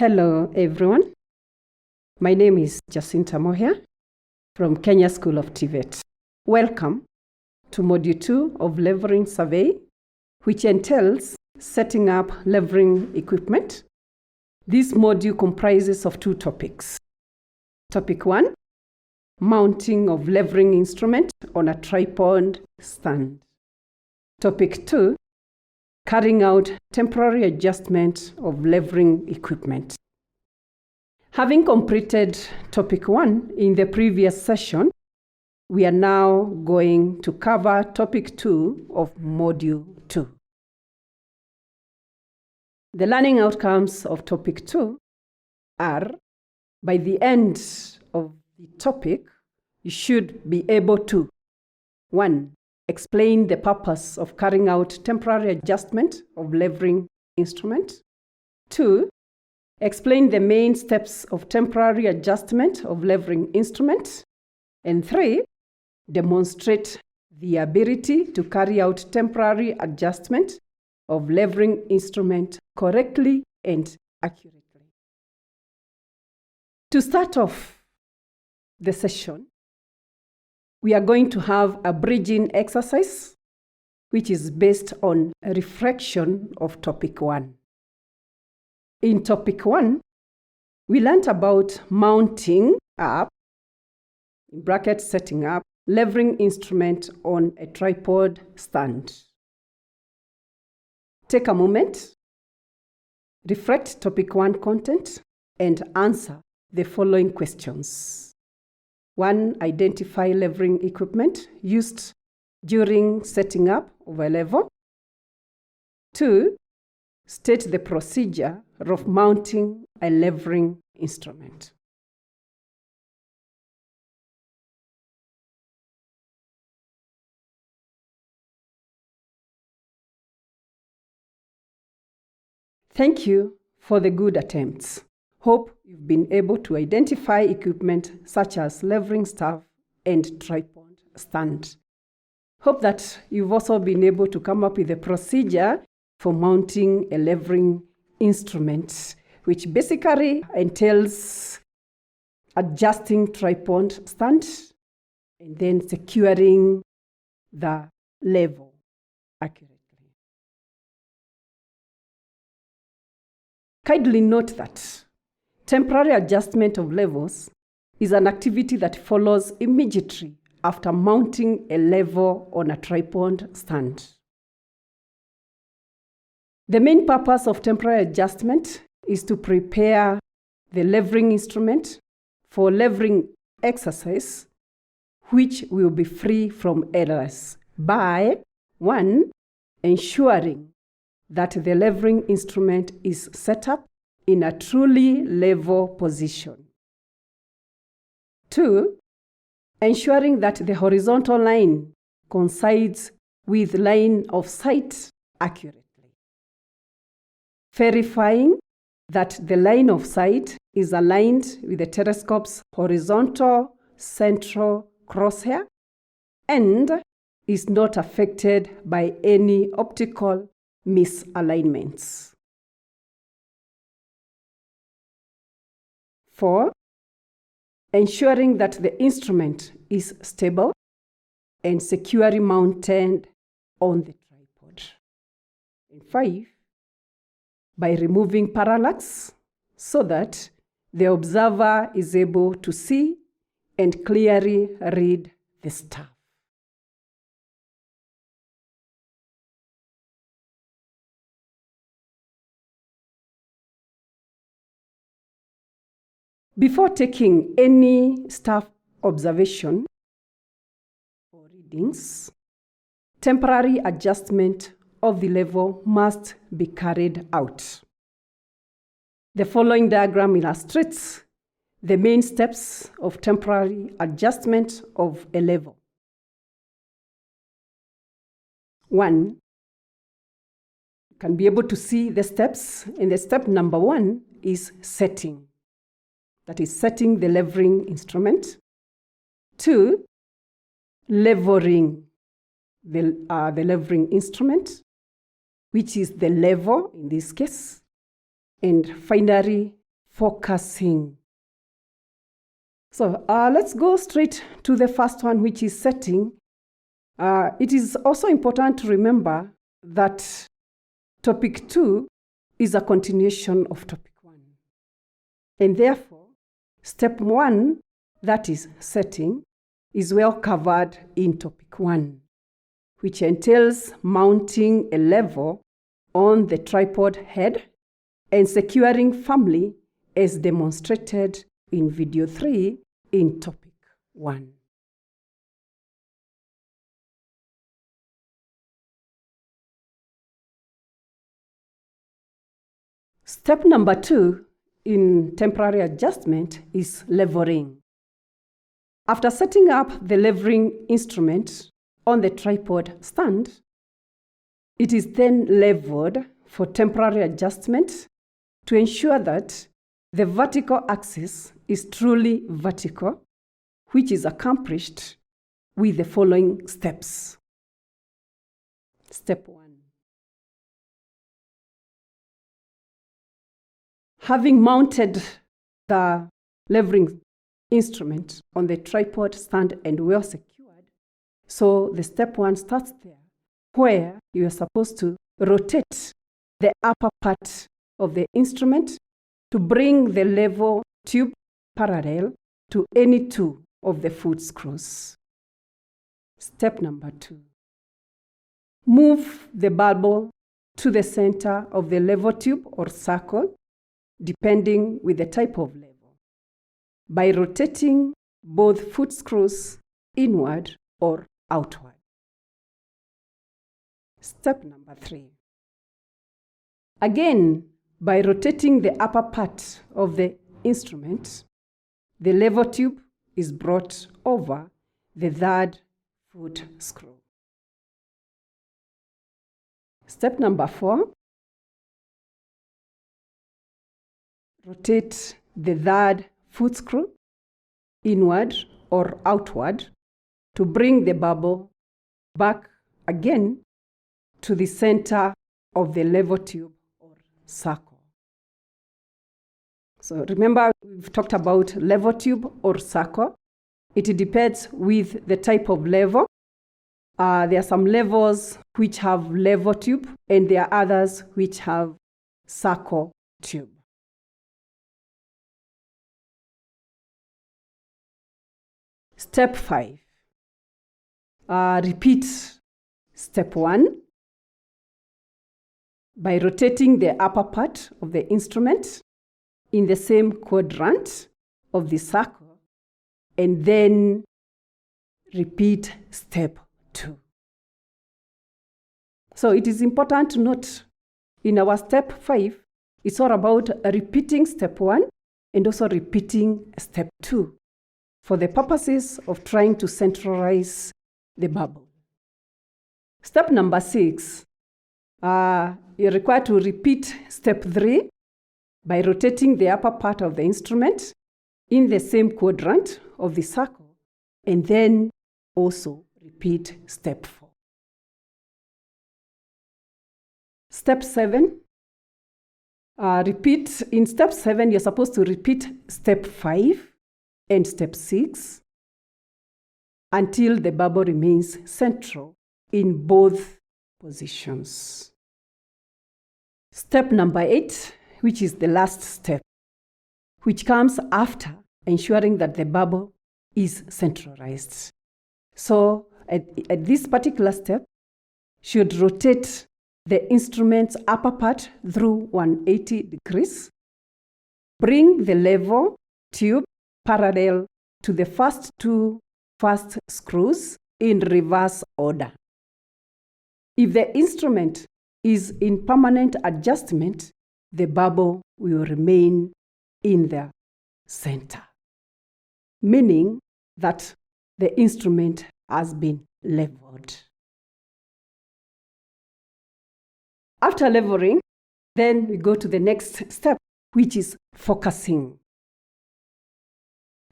Hello, everyone. My name is Jacinta Mohia from Kenya School of TVET. Welcome to Module 2 of Leveling Survey, which entails setting up leveling equipment. This module comprises of 2 topics. Topic 1, mounting of leveling instrument on a tripod stand. Topic 2, carrying out temporary adjustment of leveling equipment. Having completed topic 1 in the previous session, we are now going to cover topic 2 of module 2. The learning outcomes of topic 2 are, by the end of the topic, you should be able to 1. Explain the purpose of carrying out temporary adjustment of leveling instrument. 2. Explain the main steps of temporary adjustment of leveling instrument. And 3. Demonstrate the ability to carry out temporary adjustment of leveling instrument correctly and accurately. To start off the session, we are going to have a bridging exercise, which is based on a reflection of topic 1. In topic 1, we learned about mounting up, in brackets setting up, leveling instrument on a tripod stand. Take a moment, reflect topic 1 content, and answer the following questions. 1. Identify leveling equipment used during setting up of a level. 2. State the procedure of mounting a leveling instrument. Thank you for the good attempts. Hope you've been able to identify equipment such as leveling staff and tripod stand. Hope that you've also been able to come up with a procedure for mounting a leveling instrument, which basically entails adjusting tripod stand and then securing the level accurately. Kindly note that temporary adjustment of levels is an activity that follows immediately after mounting a level on a tripod stand. The main purpose of temporary adjustment is to prepare the leveling instrument for leveling exercise, which will be free from errors by 1. Ensuring that the leveling instrument is set up in a truly level position. 2. Ensuring that the horizontal line coincides with line of sight accurately. Verifying that the line of sight is aligned with the telescope's horizontal central crosshair and is not affected by any optical misalignments. 4. Ensuring that the instrument is stable and securely mounted on the tripod. And 5. By removing parallax so that the observer is able to see and clearly read the staff. Before taking any staff observation or readings, temporary adjustment of the level must be carried out. The following diagram illustrates the main steps of temporary adjustment of a level. 1. You can be able to see the steps, and the step number 1 is setting. That is setting the leveling instrument. 2. Leveling the leveling instrument, which is the level in this case. And finally, focusing. So let's go straight to the first one, which is setting. It is also important to remember that topic 2 is a continuation of topic 1. And therefore, step 1, that is setting, is well covered in topic 1, which entails mounting a level on the tripod head and securing firmly as demonstrated in video 3 in topic 1. Step number 2 in temporary adjustment is leveling. After setting up the leveling instrument on the tripod stand, it is then leveled for temporary adjustment to ensure that the vertical axis is truly vertical, which is accomplished with the following steps. Step 1. Having mounted the leveling instrument on the tripod stand and well secured, so the step 1 starts there, where you are supposed to rotate the upper part of the instrument to bring the level tube parallel to any 2 of the foot screws. Step number 2. Move the bubble to the center of the level tube or circle, depending with the type of level, by rotating both foot screws inward or outward. Step number 3. Again, by rotating the upper part of the instrument, the level tube is brought over the 3rd foot screw. Step number 4. Rotate the 3rd foot screw inward or outward to bring the bubble back again to the center of the level tube or circle. So remember, we've talked about level tube or circle. It depends with the type of level. There are some levels which have level tube and there are others which have circle tube. Step 5. Repeat step 1 by rotating the upper part of the instrument in the same quadrant of the circle, and then repeat step 2. So it is important to note in our step 5, it's all about repeating step 1 and also repeating step 2 for the purposes of trying to centralize the bubble. Step number 6, you're required to repeat step 3 by rotating the upper part of the instrument in the same quadrant of the circle, and then also repeat step 4. Step 7, in step 7, you're supposed to repeat step 5 and step 6 until the bubble remains central in both positions. Step number 8, which is the last step, which comes after ensuring that the bubble is centralized. So at this particular step, should rotate the instrument's upper part through 180 degrees, bring the level tube parallel to the first 2 first screws in reverse order. If the instrument is in permanent adjustment, the bubble will remain in the center, meaning that the instrument has been leveled. After leveling, then we go to the next step, which is focusing.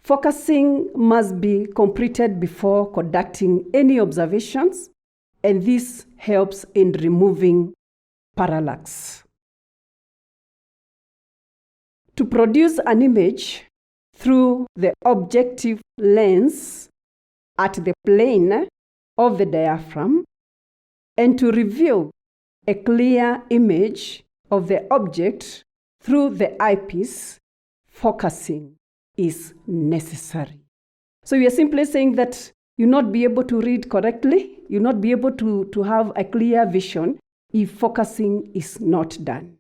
Focusing must be completed before conducting any observations, and this helps in removing parallax. to produce an image through the objective lens at the plane of the diaphragm, and to reveal a clear image of the object through the eyepiece, focusing is necessary. So we are simply saying that you'll not be able to read correctly, you'll not be able to have a clear vision if focusing is not done.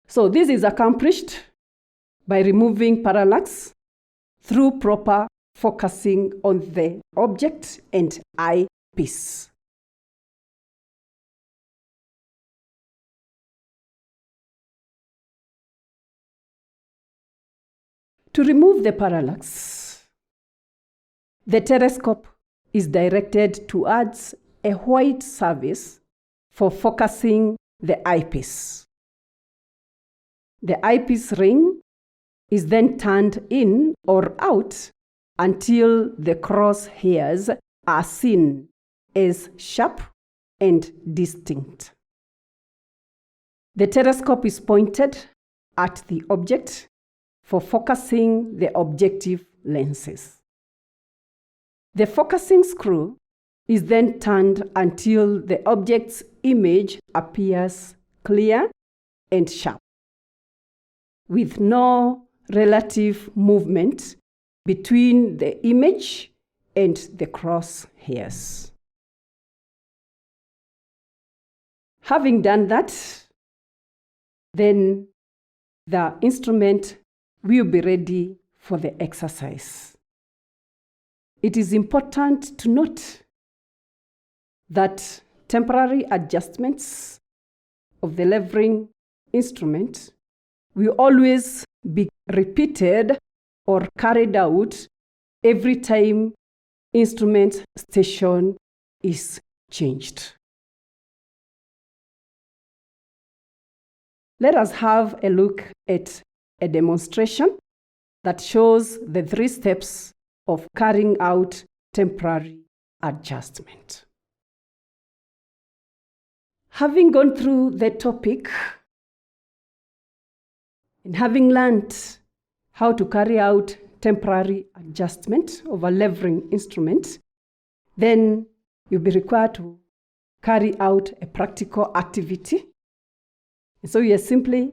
So this is accomplished by removing parallax through proper focusing on the object and eyepiece. To remove the parallax, the telescope is directed towards a white surface for focusing the eyepiece. The eyepiece ring is then turned in or out until the crosshairs are seen as sharp and distinct. The telescope is pointed at the object for focusing the objective lenses. The focusing screw is then turned until the object's image appears clear and sharp, with no relative movement between the image and the crosshairs. Having done that, then the instrument will be ready for the exercise. It is important to note that temporary adjustments of the levering instrument will always be repeated or carried out every time instrument station is changed. Let us have a look at a demonstration that shows the 3 steps of carrying out temporary adjustment. Having gone through the topic and having learned how to carry out temporary adjustment of a levering instrument, then you'll be required to carry out a practical activity. And so we are simply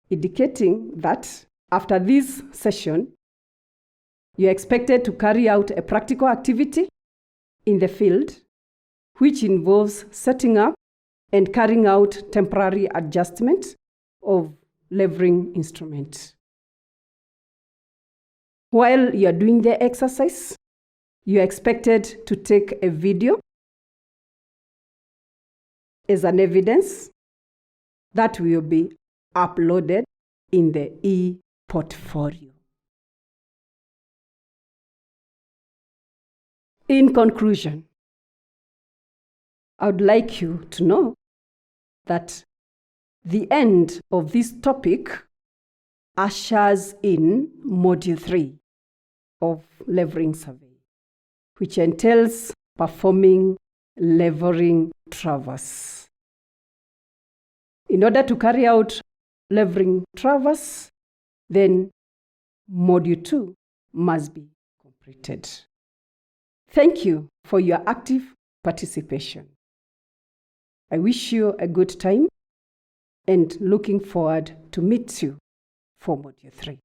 indicating that after this session, you are expected to carry out a practical activity in the field, which involves setting up and carrying out temporary adjustment of levering instrument. While you are doing the exercise, you are expected to take a video as an evidence that will be uploaded in the e-portfolio. In conclusion, I would like you to know that the end of this topic ushers in Module 3 of Levering Survey, which entails performing levering traverse. In order to carry out levering traverse, then Module 2 must be completed. Thank you for your active participation. I wish you a good time and looking forward to meet you for Module 3.